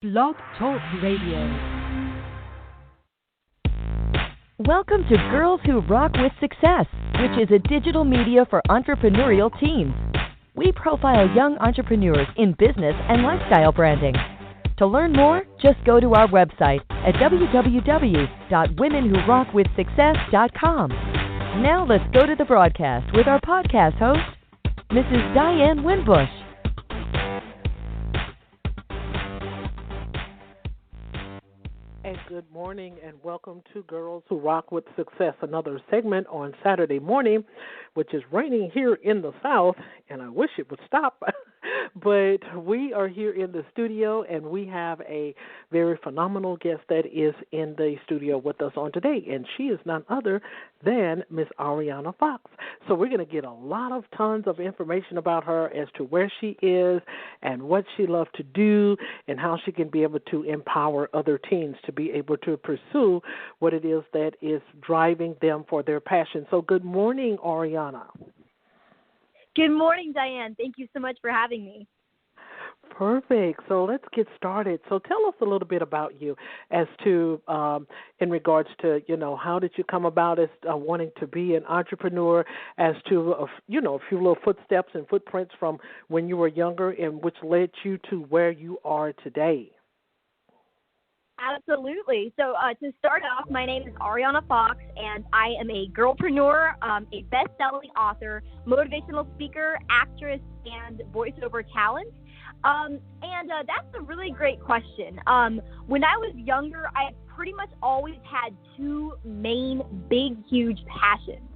Blog Talk Radio. Welcome to Girls Who Rock with Success, which is a digital media for entrepreneurial teens. We profile young entrepreneurs in business and lifestyle branding. To learn more, just go to our website at www.womenwhorockwithsuccess.com. Now let's go to the broadcast with our podcast host, Mrs. Diane Winbush. And good morning and welcome to Girls Who Rock with Success, another segment on Saturday morning, which is raining here in the South, and I wish it would stop. But we are here in the studio, and we have a very phenomenal guest that is in the studio with us on today, and she is none other than Miss Arianna Fox. So we're going to get a lot of tons of information about her as to where she is and what she loves to do and how she can be able to empower other teens to be able to pursue what it is that is driving them for their passion. So good morning, Arianna. Good morning, Diane. Thank you so much for having me. Perfect. So let's get started. So tell us a little bit about you as to, in regards to, how did you come about as wanting to be an entrepreneur, as to, a few little footsteps and footprints from when you were younger and which led you to where you are today. Absolutely. So to start off, my name is Arianna Fox, and I am a girlpreneur, a best-selling author, motivational speaker, actress, and voiceover talent. And that's a really great question. When I was younger, I pretty much always had two main, big, huge passions.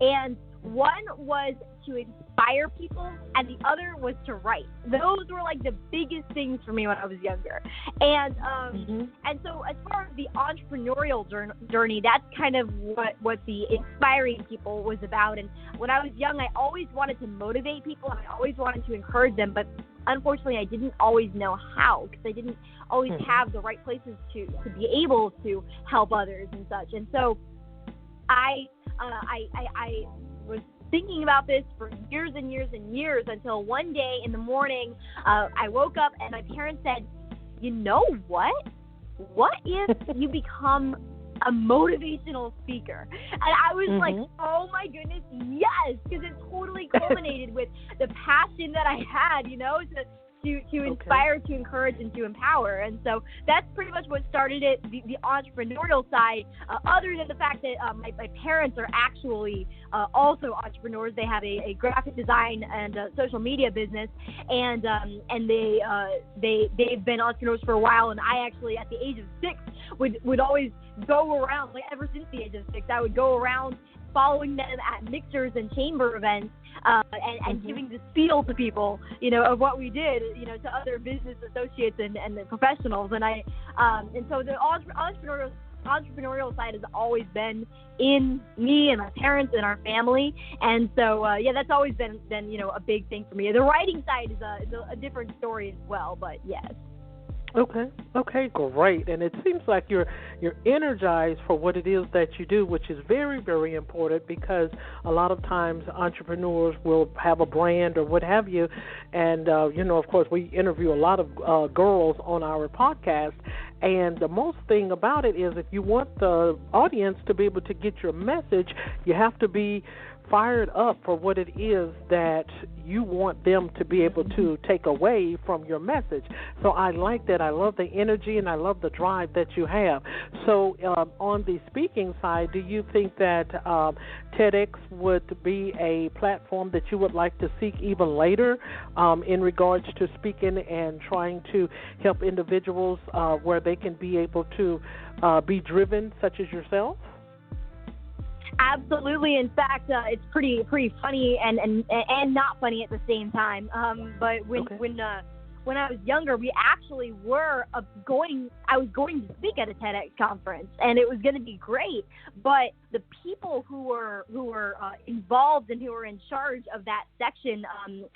And one was to inspire people, and the other was to write. Those were like the biggest things for me when I was younger. And and so as far as the entrepreneurial journey, that's kind of what the inspiring people was about. And when I was young, I always wanted to motivate people, and I always wanted to encourage them, but unfortunately, I didn't always know how, because I didn't always have the right places to be able to help others and such. And so I was thinking about this for years and years and years until one day in the morning, I woke up and my parents said, "You know what? What if you become a motivational speaker?" And I was like, oh my goodness, yes, because it totally culminated with the passion that I had, to inspire, to encourage, and to empower. And so that's pretty much what started it, the entrepreneurial side, other than the fact that my parents are actually also entrepreneurs. They have a graphic design and social media business, and they've been entrepreneurs for a while. And I actually, at the age of 6, would always go around, like ever since the age of 6, I would go around following them at mixers and chamber events, and giving the spiel to people, of what we did, to other business associates and the professionals. And and so the entrepreneurial side has always been in me and my parents and our family. And so, that's always been a big thing for me. The writing side is a different story as well, but yes. Okay, great. And it seems like you're energized for what it is that you do, which is very, very important, because a lot of times entrepreneurs will have a brand or what have you. And, of course, we interview a lot of girls on our podcast. And the most thing about it is if you want the audience to be able to get your message, you have to be fired up for what it is that you want them to be able to take away from your message. So I like that. I love the energy and I love the drive that you have. So on the speaking side, do you think that TEDx would be a platform that you would like to seek even later in regards to speaking and trying to help individuals where they can be able to be driven, such as yourself? Absolutely. In fact, it's pretty funny and not funny at the same time. But when I was younger, we actually were I was going to speak at a TEDx conference, and it was going to be great. But the people who were involved and who were in charge of that section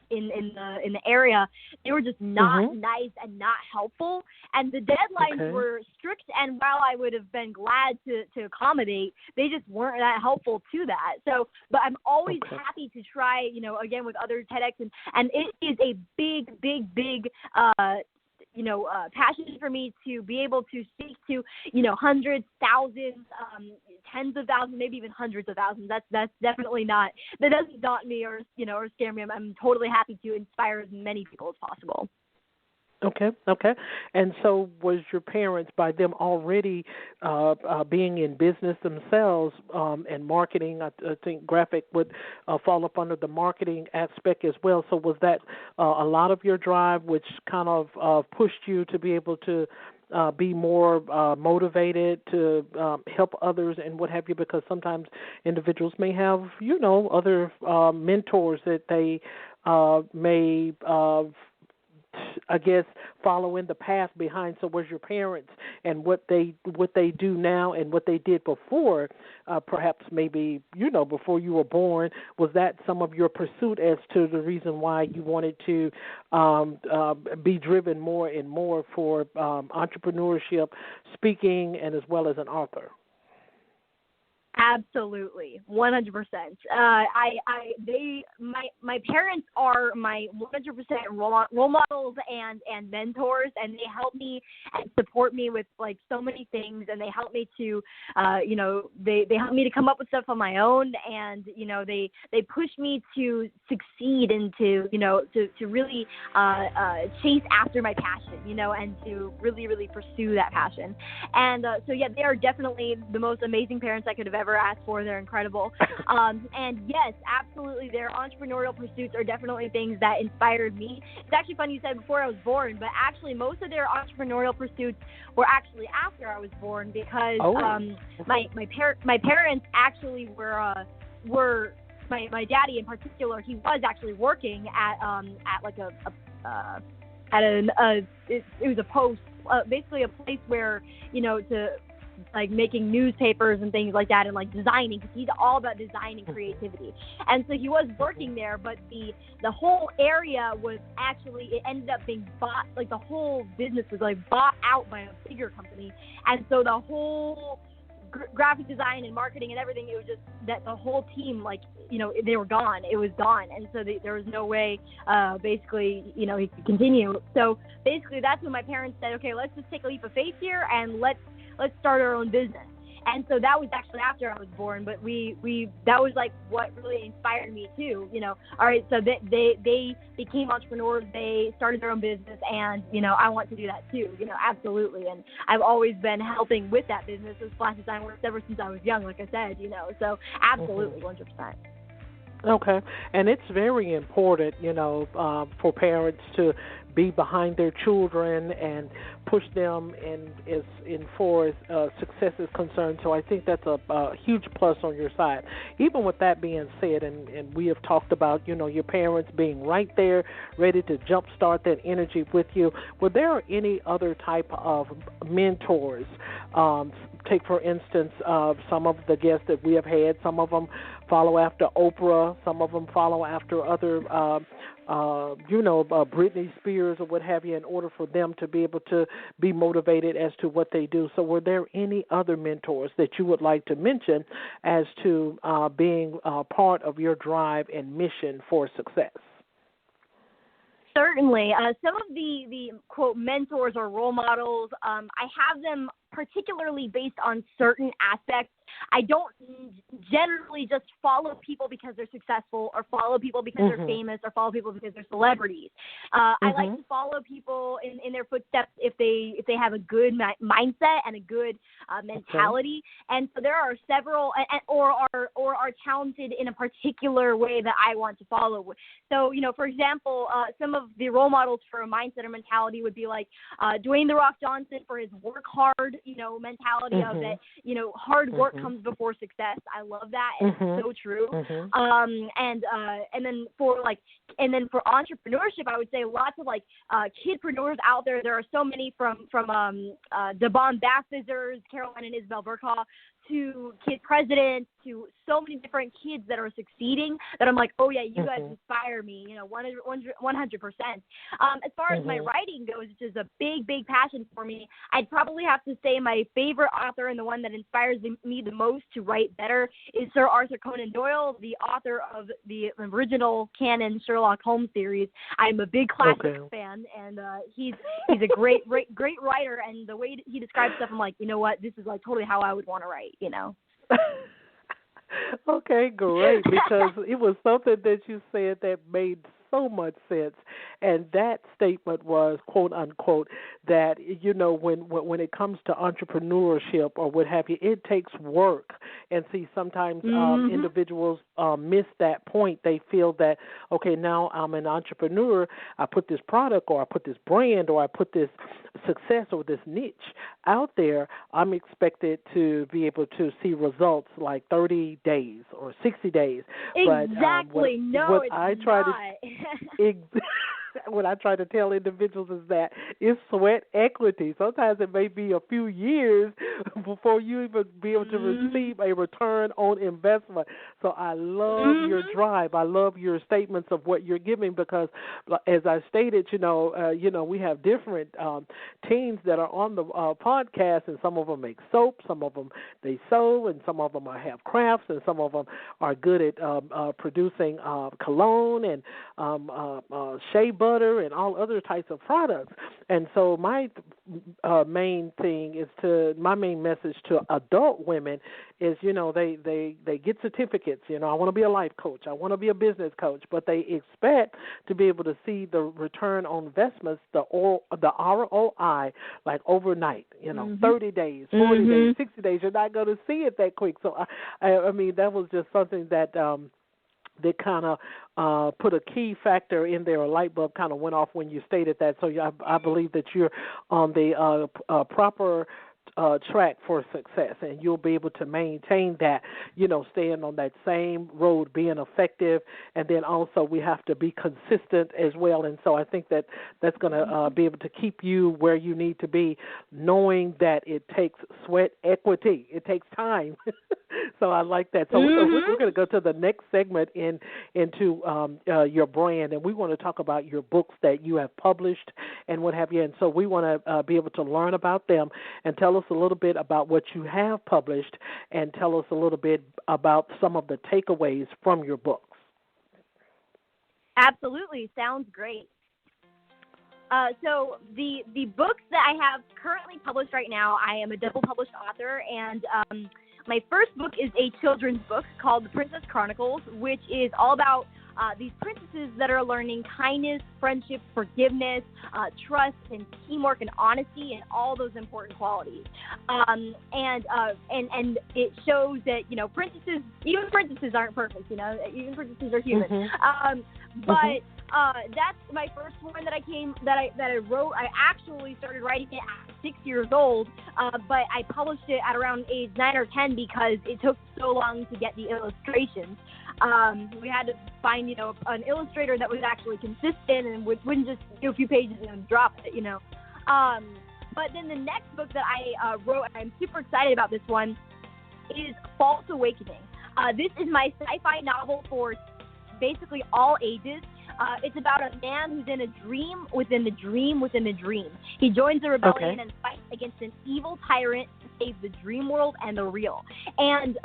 in the area, they were just not nice and not helpful. And the deadlines were strict. And while I would have been glad to accommodate, they just weren't that helpful to that. So, but I'm always happy to try, again with other TEDx, and it is a big passion for me to be able to speak to, hundreds, thousands, tens of thousands, maybe even hundreds of thousands. That's definitely not, that doesn't daunt me or scare me. I'm totally happy to inspire as many people as possible. Okay. And so was your parents, by them already being in business themselves and marketing, I think graphic would fall up under the marketing aspect as well. So was that a lot of your drive, which kind of pushed you to be able to be more motivated to help others and what have you? Because sometimes individuals may have, other mentors that they may I guess follow in the path behind. So was your parents and what they do now and what they did before, perhaps maybe, before you were born, was that some of your pursuit as to the reason why you wanted to be driven more and more for entrepreneurship, speaking, and as well as an author? Absolutely, 100%. My parents are my 100% role models and mentors, and they help me and support me with like so many things, and they help me to, they help me to come up with stuff on my own, and they push me to succeed and to really chase after my passion, and to really pursue that passion, and so yeah, they are definitely the most amazing parents I could have ever asked for. They're incredible. And yes, absolutely, their entrepreneurial pursuits are definitely things that inspired me. It's actually funny you said before I was born, but actually most of their entrepreneurial pursuits were actually after I was born, because my parents actually were my daddy in particular. He was actually working at like it was a post, basically a place where to like making newspapers and things like that, and like designing, because he's all about design and creativity. And so he was working there, but the whole area was actually, it ended up being bought, like the whole business was like bought out by a bigger company. And so the whole graphic design and marketing and everything, it was just that the whole team, like, they were gone. It was gone. And so there was no way, basically, he could continue. So basically that's when my parents said, okay, let's just take a leap of faith here and let's start our own business. And so that was actually after I was born, but that was like what really inspired me too. All right, so they became entrepreneurs, they started their own business, and I want to do that too. Absolutely. And I've always been helping with that business as Flash Design Works ever since I was young, like I said. So absolutely, 100%. Okay, and it's very important, for parents to be behind their children and push them in for success is concerned. So I think that's a huge plus on your side. Even with that being said, and we have talked about, your parents being right there, ready to jumpstart that energy with you. Were there any other type of mentors? Take, for instance, some of the guests that we have had, some of them follow after Oprah, some of them follow after other, Britney Spears or what have you, in order for them to be able to be motivated as to what they do. So were there any other mentors that you would like to mention as to being part of your drive and mission for success? Certainly. Some of the quote, mentors or role models, I have them particularly based on certain aspects. I don't generally just follow people because they're successful, or follow people because they're famous, or follow people because they're celebrities. I like to follow people in their footsteps if they have a good mindset and a good mentality. And so there are several, or are talented in a particular way that I want to follow. So, for example, some of the role models for a mindset or mentality would be like Dwayne "The Rock" Johnson for his work hard, mentality of that, hard work comes before success. I love that, and it's so true. And then for entrepreneurship, I would say lots of kidpreneurs out there. There are so many from Devon Bathizers, Caroline and Isabel Burkhaw, to kid presidents, to so many different kids that are succeeding that I'm like, oh yeah, you guys inspire me, 100%. As far as my writing goes, which is a big, big passion for me, I'd probably have to say my favorite author and the one that inspires me the most to write better is Sir Arthur Conan Doyle, the author of the original canon Sherlock Holmes series. I'm a big classic fan, and he's a great writer, and the way he describes stuff, I'm like, you know what, this is like totally how I would want to write, Okay, great, because it was something that you said that made so much sense, and that statement was, quote unquote, that when it comes to entrepreneurship or what have you, it takes work. And see, sometimes individuals miss that point. They feel that, okay, now I'm an entrepreneur, I put this product or I put this brand or I put this success or this niche out there, I'm expected to be able to see results like 30 days or 60 days. Exactly. But what I try to tell individuals is that it's sweat equity. Sometimes it may be a few years before you even be able to receive a return on investment. So I love your drive. I love your statements of what you're giving because, as I stated, we have different teams that are on the podcast, and some of them make soap, some of them they sew, and some of them have crafts, and some of them are good at producing cologne and shea butter and all other types of products. And so my main message to adult women is, they get certificates. I want to be a life coach. I want to be a business coach, but they expect to be able to see the return on investments, the ROI, like overnight. 30 days, 40 days, 60 days. You're not going to see it that quick. So I mean, that was just something that. That kind of put a key factor in there. A light bulb kind of went off when you stated that. So I believe that you're on the proper track for success, and you'll be able to maintain that, staying on that same road, being effective, and then also we have to be consistent as well. And so I think that that's going to be able to keep you where you need to be, knowing that it takes sweat equity. It takes time. So I like that. So we're going to go to the next segment into your brand, and we want to talk about your books that you have published and what have you. And so we want to be able to learn about them and tell us a little bit about what you have published and tell us a little bit about some of the takeaways from your books. Absolutely. Sounds great. So the books that I have currently published right now, I am a double published author, and my first book is a children's book called The Princess Chronicles, which is all about these princesses that are learning kindness, friendship, forgiveness, trust, and teamwork, and honesty, and all those important qualities. And it shows that princesses, even princesses aren't perfect. Even princesses are human. But that's my first one that I wrote. I actually started writing it at 6 years old, but I published it at around age 9 or 10 because it took so long to get the illustrations. We had to find, an illustrator that was actually consistent and wouldn't just do a few pages and drop it, But then the next book that I wrote, and I'm super excited about this one, is False Awakening. This is my sci-fi novel for basically all ages. It's about a man who's in a dream within a dream within a dream. He joins the rebellion and fights against an evil tyrant to save the dream world and the real. And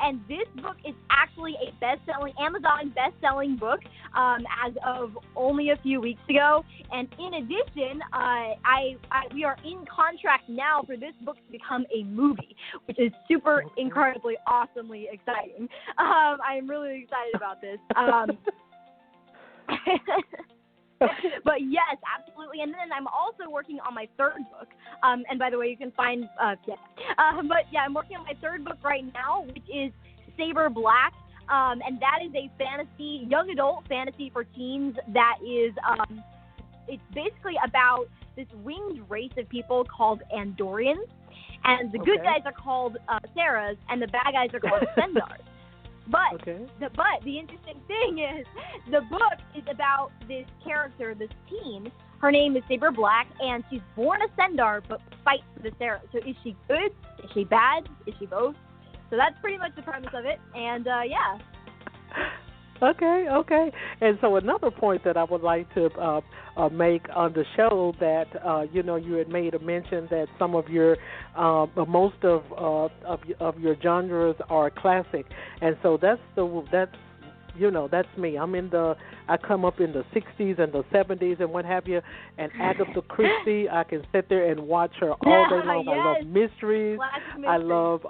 and this book is actually a Amazon best-selling book as of only a few weeks ago. And in addition, we are in contract now for this book to become a movie, which is super incredibly, awesomely exciting. I'm really excited about this. But yes, absolutely. And then I'm also working on my third book. And by the way, you can find, I'm working on my third book right now, which is Saber Black. And that is a fantasy, young adult fantasy for teens that is, it's basically about this winged race of people called Andorians. And the good guys are called Sarahs, and the bad guys are called Sendars. But the interesting thing is the book is about this character, this teen, Her name is Saber Black, and she's born a Sendar but fights the Sarah. So is she good? Is she bad? Is she both? So that's pretty much the premise of it, and yeah. Okay. And so another point that I would like to make on the show that you had made a mention that some of your most of your genres are classic, and so that's me. I come up in the 60s and the 70s and what have you, and Agatha Christie, I can sit there and watch her all day long. Yes. I love mysteries. I love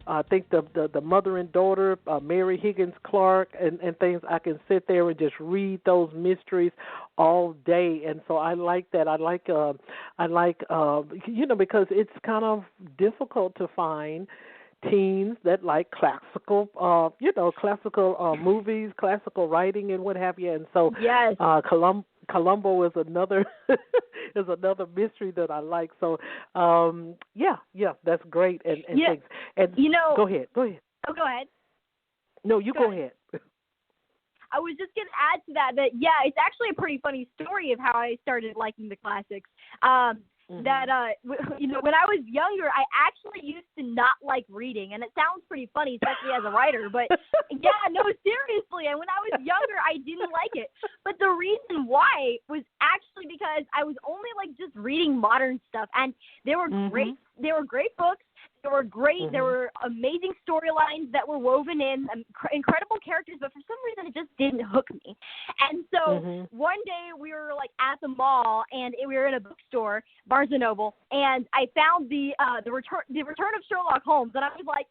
I think the mother and daughter, Mary Higgins Clark, and things. I can sit there and just read those mysteries all day, and so I like that. I like because it's kind of difficult to find teens that like classical movies, classical writing, and what have you. And so, yes. Columbo is another mystery that I like. So, that's great. And things. And go ahead. Oh, go ahead. No, you go ahead. I was just going to add to that it's actually a pretty funny story of how I started liking the classics. That when I was younger, I actually used to not like reading, and it sounds pretty funny, especially as a writer. But seriously. And when I was younger, I didn't like it. But the reason why was actually because I was only just reading modern stuff, and they were great. They were great books. They were great. There were amazing storylines that were woven in, incredible characters, but for some reason it just didn't hook me. And so one day we were at the mall, and we were in a bookstore, Barnes & Noble, and I found the Return of Sherlock Holmes, and I was like,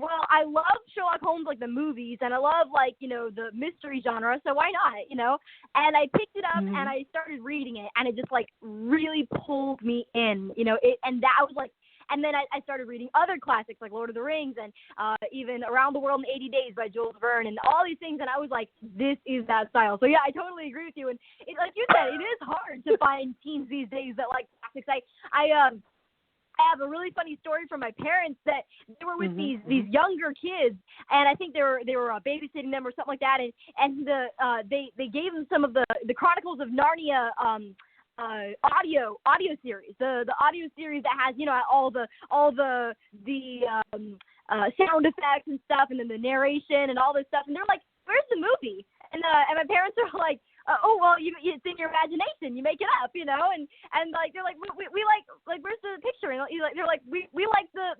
well, I love Sherlock Holmes, the movies, and I love the mystery genre, so why not, And I picked it up and I started reading it, and it just really pulled me in, and that was and then I started reading other classics like Lord of the Rings and even Around the World in 80 Days by Jules Verne and all these things. And I was like, this is that style. So, yeah, I totally agree with you. And like you said, it is hard to find teens these days that like classics. I have a really funny story from my parents that they were with these younger kids, and I think they were babysitting them or something like that. And they gave them some of the Chronicles of Narnia audio series, the audio series that has all the sound effects and stuff, and then the narration and all this stuff. And they're like, "Where's the movie?" And my parents are like, "Oh well, it's in your imagination. You make it up, And they're like, we like where's the picture?" And they're like, we like the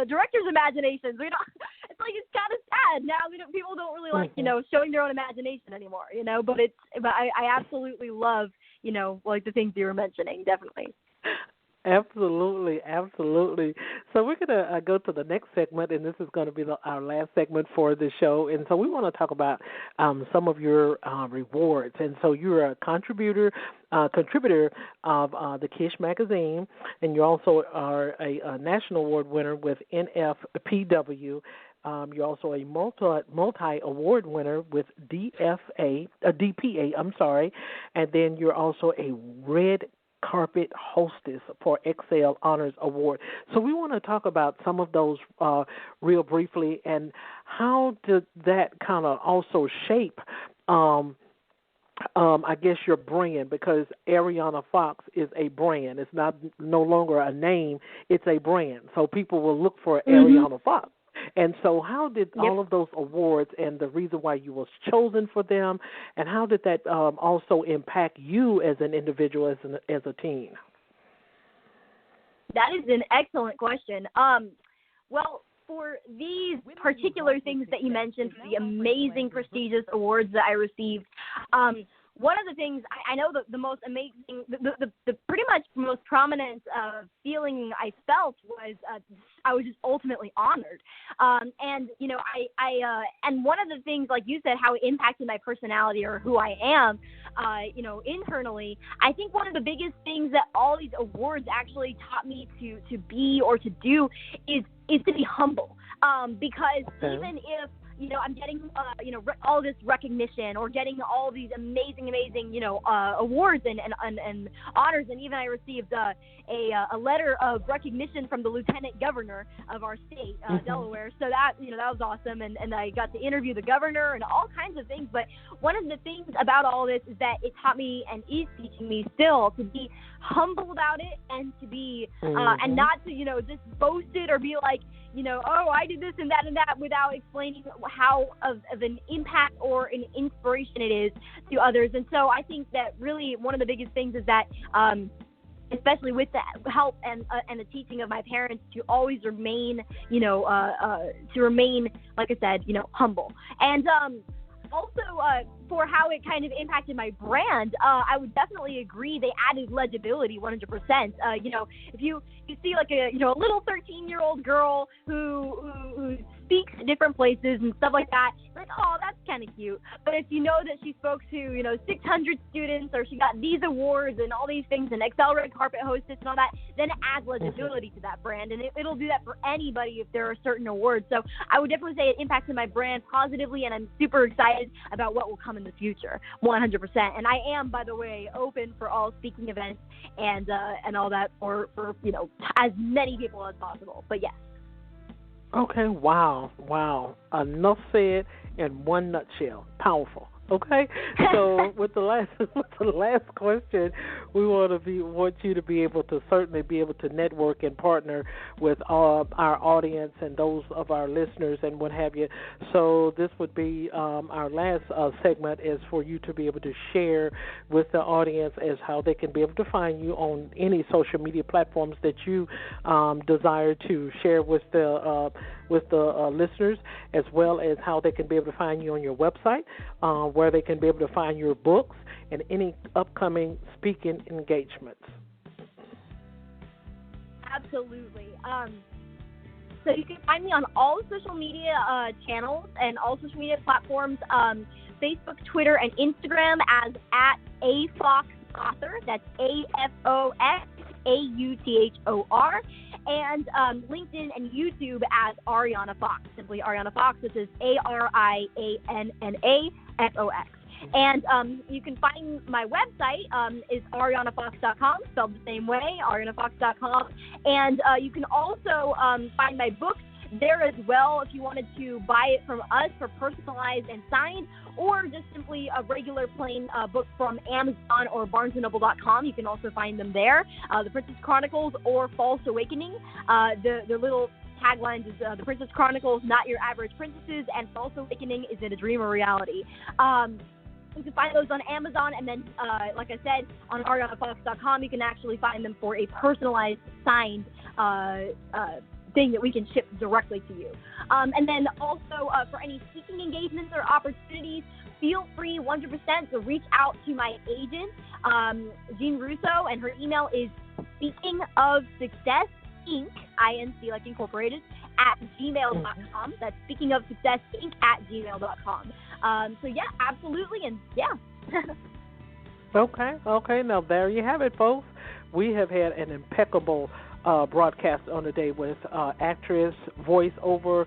director's imaginations. We don't. It's kind of sad now. People don't really like showing their own imagination anymore. But I absolutely love the things you were mentioning, definitely. Absolutely. So we're going to go to the next segment, and this is going to be our last segment for the show. And so we want to talk about some of your rewards. And so you're a contributor of the Kish magazine, and you also are a national award winner with NFPW. You're also a multi-award winner with DPA, and then you're also a red carpet hostess for Excel Honors Award. So we want to talk about some of those real briefly, and how did that kind of also shape I guess your brand, because Arianna Fox is a brand. It's no longer a name, it's a brand. So people will look for Arianna Fox. And so how did all of those awards and the reason why you was chosen for them, and how did that also impact you as an individual, as a teen? That is an excellent question. Well, for these particular things that you mentioned, the amazing prestigious awards that I received, one of the things I know the most amazing, the pretty much most prominent feeling I felt was I was just ultimately honored, and and one of the things, like you said, how it impacted my personality or who I am, internally. I think one of the biggest things that all these awards actually taught me to be or to do is to be humble, because even if I'm getting, all this recognition or getting all these amazing, awards and honors. And even I received a letter of recognition from the lieutenant governor of our state, Delaware. So that, that was awesome. And I got to interview the governor and all kinds of things. But one of the things about all this is that it taught me and is teaching me still to be humble about it and to be, and not to, just boast it or be like, oh, I did this and that without explaining how of an impact or an inspiration it is to others. And so I think that really one of the biggest things is that, especially with the help and the teaching of my parents, to always remain, like I said, humble. And also, for how it kind of impacted my brand, I would definitely agree they added legibility 100%. If you see like a little 13-year-old girl who speaks to different places and stuff like that, you're like, oh, that's kind of cute. But if you know that she spoke to 600 students, or she got these awards and all these things and Excel red carpet hostess and all that, then it adds legibility to that brand, and it'll do that for anybody if there are certain awards. So I would definitely say it impacted my brand positively, and I'm super excited about what will come in the future, 100%. And I am, by the way, open for all speaking events and all that for as many people as possible. But yes. Okay, wow. Enough said in one nutshell. Powerful. Okay, so with the last question, we want you to be able to certainly be able to network and partner with our audience and those of our listeners and what have you. So this would be our last segment is for you to be able to share with the audience as how they can be able to find you on any social media platforms that you desire to share with the listeners, as well as how they can be able to find you on your website, where they can be able to find your books and any upcoming speaking engagements. Absolutely. So you can find me on all social media channels and all social media platforms, Facebook, Twitter, and Instagram as @AFoxAuthor. That's AFOXAUTHOR. And LinkedIn and YouTube as Arianna Fox. Simply Arianna Fox. This is ARIANNAFOX. And you can find my website is ariannafox.com, spelled the same way, ariannafox.com. And you can also find my books there as well if you wanted to buy it from us for personalized and signed, or just simply a regular plain book from Amazon or BarnesandNoble.com. You can also find them there. The Princess Chronicles or False Awakening. The little taglines is The Princess Chronicles, Not Your Average Princesses, and False Awakening, Is It a Dream or Reality? You can find those on Amazon, and then, like I said, on ariannafox.com, you can actually find them for a personalized, signed thing that we can ship directly to you. And then also for any speaking engagements or opportunities, feel free 100% to reach out to my agent, Jean Russo, and her email is speakingofsuccessinc, INC like incorporated, @gmail.com. That's speakingofsuccessinc @gmail.com. So yeah, absolutely, and yeah. Okay. Now there you have it, folks. We have had an impeccable broadcast on the day with actress, voiceover,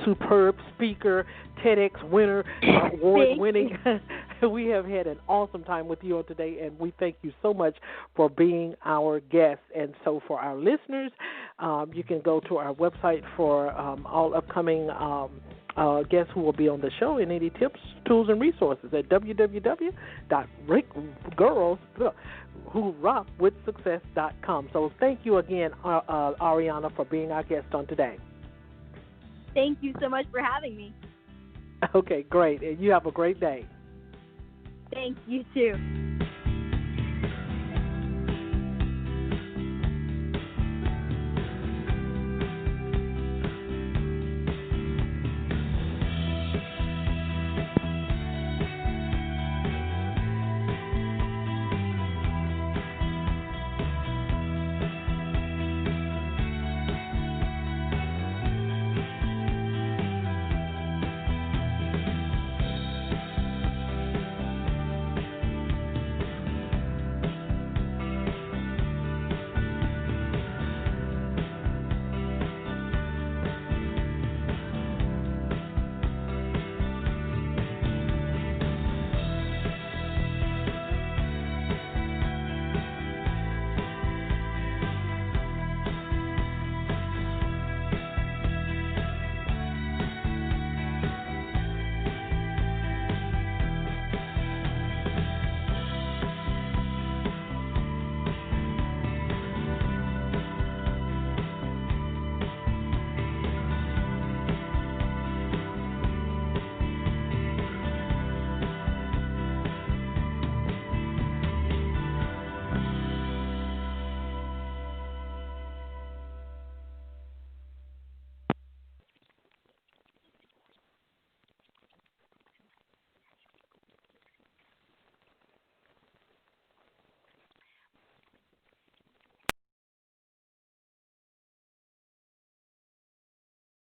superb speaker, TEDx winner, award-winning. We have had an awesome time with you on today, and we thank you so much for being our guest. And so for our listeners, you can go to our website for all upcoming guests who will be on the show and any tips, tools, and resources at www.girlswhorockWithSuccess.com. So thank you again, Arianna, for being our guest on today. Thank you so much for having me. Okay, great. And you have a great day. Thanks, you too.